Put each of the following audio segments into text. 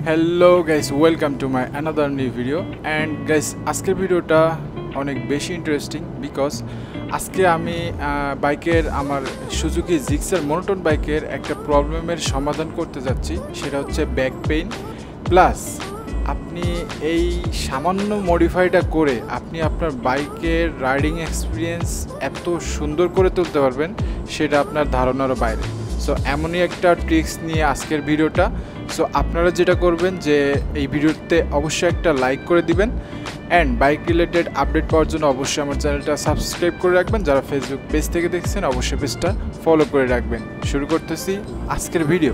Hello guys, welcome to my another new video. And guys, আজকের ভিডিওটা অনেক বেশি ইন্টারেস্টিং বিকজ আজকে আমি আমার সুজুকি জিক্সার মনোটোন বাইকের একটা প্রবলেমের সমাধান করতে যাচ্ছি। সেটা হচ্ছে ব্যাক পেইন প্লাস আপনি এই সামান্য মডিফাইটা করে আপনি আপনার বাইকের রাইডিং এক্সপিরিয়েন্স এত সুন্দর করে তুলতে পারবেন, সেটা আপনার ধারণারও বাইরে। সো এমনই একটা ট্রিক্স নিয়ে আজকের ভিডিওটা। সো আপনারা যেটা করবেন যে এই ভিডিওতে অবশ্যই একটা লাইক করে দিবেন অ্যান্ড বাইক রিলেটেড আপডেট পাওয়ার জন্য অবশ্যই আমার চ্যানেলটা সাবস্ক্রাইব করে রাখবেন। যারা ফেসবুক পেজ থেকে দেখছেন অবশ্যই পেজটা ফলো করে রাখবেন। শুরু করতেছি আজকের ভিডিও।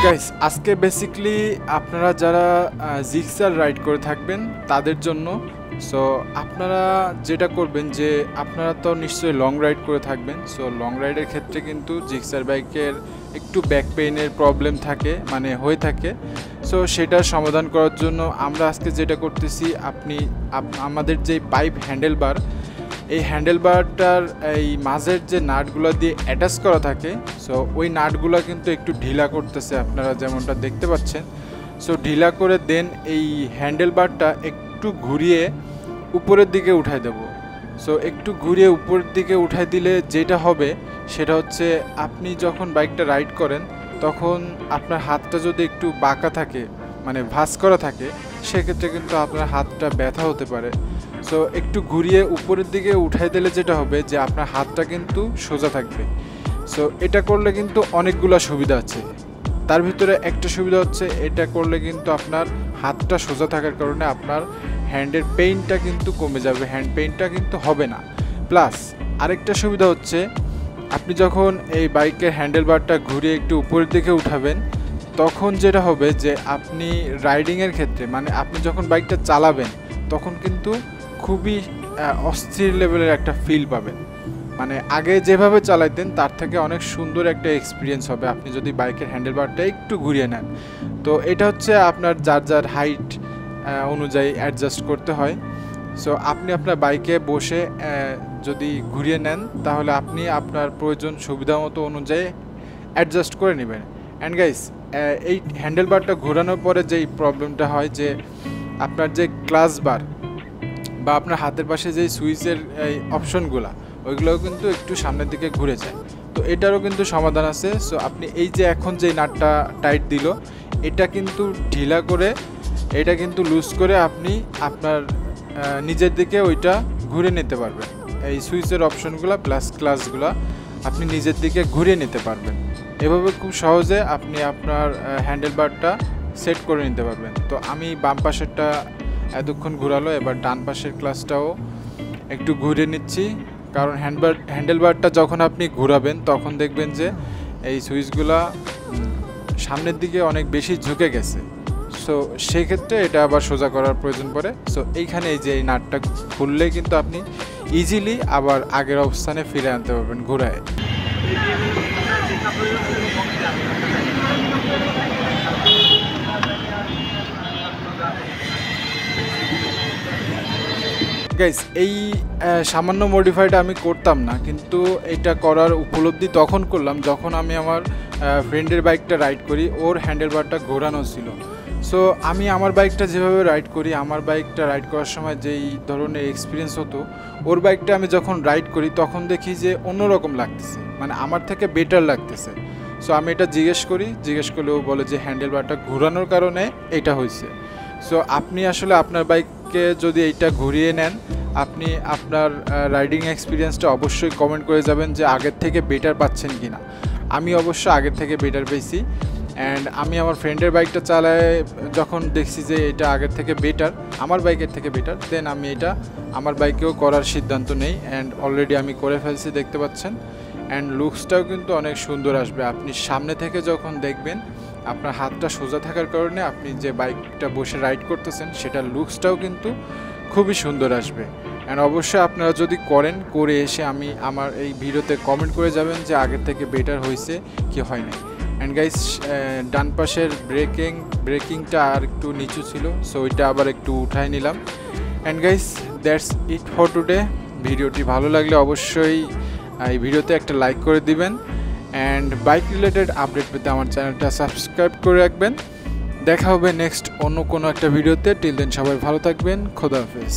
গাইস, আজকে বেসিক্যালি আপনারা যারা জিক্সার রাইড করে থাকবেন তাদের জন্য। সো আপনারা যেটা করবেন যে আপনারা তো নিশ্চয়ই লং রাইড করে থাকবেন। সো লং রাইডের ক্ষেত্রে কিন্তু জিক্সার বাইকের একটু ব্যাক পেইনের প্রবলেম থাকে, মানে হয়ে থাকে। সো সেটার সমাধান করার জন্য আমরা আজকে যেটা করতেছি, আমাদের যে পাইপ হ্যান্ডেল বার, এই হ্যান্ডেল বারটার এই মাঝের যে নাটগুলো দিয়ে অ্যাটাচ করা থাকে, সো ওই নাটগুলো কিন্তু একটু ঢিলা করতেছে, আপনারা যেমনটা দেখতে পাচ্ছেন। সো ঢিলা করে দেন এই হ্যান্ডেল বারটা একটু ঘুরিয়ে উপরের দিকে উঠাই দেব। সো একটু ঘুরিয়ে উপরের দিকে উঠাই দিলে যেটা হবে সেটা হচ্ছে, আপনি যখন বাইকটা রাইড করেন তখন আপনার হাতটা যদি একটু বাঁকা থাকে, মানে ভাঁজ করা থাকে, সেক্ষেত্রে কিন্তু আপনার হাতটা ব্যথা হতে পারে। সো একটু ঘুরিয়ে উপরের দিকে উঠাই দিলে যেটা হবে যে আপনার হাতটা কিন্তু সোজা থাকবে। সো এটা করলে কিন্তু অনেকগুলো সুবিধা আছে। তার ভিতরে একটা সুবিধা হচ্ছে, এটা করলে কিন্তু আপনার হাতটা সোজা থাকার কারণে আপনার হ্যান্ডের পেইনটা কিন্তু কমে যাবে, হ্যান্ড পেইনটা কিন্তু হবে না। প্লাস আরেকটা সুবিধা হচ্ছে, আপনি যখন এই বাইকের হ্যান্ডেল বারটা ঘুরিয়ে একটু উপরের দিকে উঠাবেন তখন যেটা হবে যে আপনি রাইডিংয়ের ক্ষেত্রে, মানে আপনি যখন বাইকটা চালাবেন তখন কিন্তু খুবই অস্থির লেভেলের একটা ফিল পাবেন। মানে আগে যেভাবে চালাইতেন তার থেকে অনেক সুন্দর একটা এক্সপিরিয়েন্স হবে আপনি যদি বাইকের হ্যান্ডেল বারটা একটু ঘুরিয়ে নেন। তো এটা হচ্ছে আপনার যার হাইট অনুযায়ী অ্যাডজাস্ট করতে হয়। সো আপনি আপনার বাইকে বসে যদি ঘুরিয়ে নেন তাহলে আপনি আপনার প্রয়োজন সুবিধা মতো অনুযায়ী অ্যাডজাস্ট করে নেবেন। অ্যান্ড গাইস, এই হ্যান্ডেল বারটা ঘোরানোর পরে যেই প্রবলেমটা হয় যে আপনার যে ক্লাচ বার বা আপনার হাতের পাশে যেই সুইচের এই অপশনগুলো, ওইগুলোও কিন্তু একটু সামনের দিকে ঘুরে যায়। তো এটারও কিন্তু সমাধান আছে। সো আপনি এই যে এখন যেই নাটটা টাইট দিল, এটা কিন্তু ঢিলা করে, এটা কিন্তু লুজ করে আপনি আপনার নিজের দিকে ওইটা ঘুরে নিতে পারবেন। এই সুইচের অপশনগুলো প্লাস ক্লাসগুলো আপনি নিজের দিকে ঘুরিয়ে নিতে পারবেন। এভাবে খুব সহজে আপনি আপনার হ্যান্ডেল বারটা সেট করে নিতে পারবেন। তো আমি বাম পাশেরটা এতক্ষণ ঘোরালো, এবার ডান পাশের ক্লাসটাও একটু ঘুরিয়ে নিচ্ছি। কারণ হ্যান্ডেল বারটা যখন আপনি ঘোরাবেন তখন দেখবেন যে এই সুইচগুলা সামনের দিকে অনেক বেশি ঝুঁকে গেছে। সো সেই ক্ষেত্রে এটা আবার সোজা করার প্রয়োজন পড়ে। সো এইখানে এই যে এই নাটটা খুললে কিন্তু আপনি ইজিলি আবার আগের অবস্থানে ফিরে আনতে পারবেন ঘোরায়। গাইস, এই সামান্য মডিফাইটা আমি করতাম না, কিন্তু এটা করার উপলব্ধি তখন করলাম যখন আমি আমার ফ্রেন্ডের বাইকটা রাইড করি, ওর হ্যান্ডেল বারটা ঘোরানো ছিল। সো আমি আমার বাইকটা যেভাবে রাইড করি, আমার বাইকটা রাইড করার সময় যেই ধরনের এক্সপিরিয়েন্স হতো, ওর বাইকটা আমি যখন রাইড করি তখন দেখি যে অন্যরকম লাগতেছে, মানে আমার থেকে বেটার লাগতেছে। সো আমি এটা জিজ্ঞেস করলে ও বলে যে হ্যান্ডেল বারটা ঘোরানোর কারণে এটা হয়েছে। সো আপনি আসলে আপনার বাইককে যদি এইটা ঘুরিয়ে নেন, আপনি আপনার রাইডিং এক্সপিরিয়েন্সটা অবশ্যই কমেন্ট করে যাবেন যে আগের থেকে বেটার পাচ্ছেন কি না। আমি অবশ্য আগের থেকে বেটার পেয়েছি। অ্যান্ড আমি আমার ফ্রেন্ডের বাইকটা চালায় যখন দেখছি যে এটা আগের থেকে বেটার, আমার বাইকের থেকে বেটার, দেন আমি এটা আমার বাইকেও করার সিদ্ধান্ত নেই। অ্যান্ড অলরেডি আমি করে ফেলছি, দেখতে পাচ্ছেন। অ্যান্ড লুকসটাও কিন্তু অনেক সুন্দর আসবে। আপনি সামনে থেকে যখন দেখবেন, আপনার হাতটা সোজা থাকার কারণে আপনি যে বাইকটা বসে রাইড করতেছেন সেটার লুকসটাও কিন্তু খুবই সুন্দর আসবে। অ্যান্ড অবশ্যই আপনারা যদি করে এসে আমার এই ভিডিওতে কমেন্ট করে যাবেন যে আগের থেকে বেটার হয়েছে কি হয় না। অ্যান্ড গাইস, ডান পাশের ব্রেকিংটা আর একটু নিচু ছিল, সো ওইটা আবার একটু উঠাই নিলাম। And guys, that's it for today. ভিডিওটি ভালো লাগলে অবশ্যই এই ভিডিওতে একটা লাইক করে দিবেন অ্যান্ড বাইক রিলেটেড আপডেট পেতে আমার চ্যানেলটা সাবস্ক্রাইব করে রাখবেন। দেখা হবে নেক্সট অন্য কোনো একটা ভিডিওতে। টিল দেন সবাই ভালো থাকবেন। খোদা হাফেজ।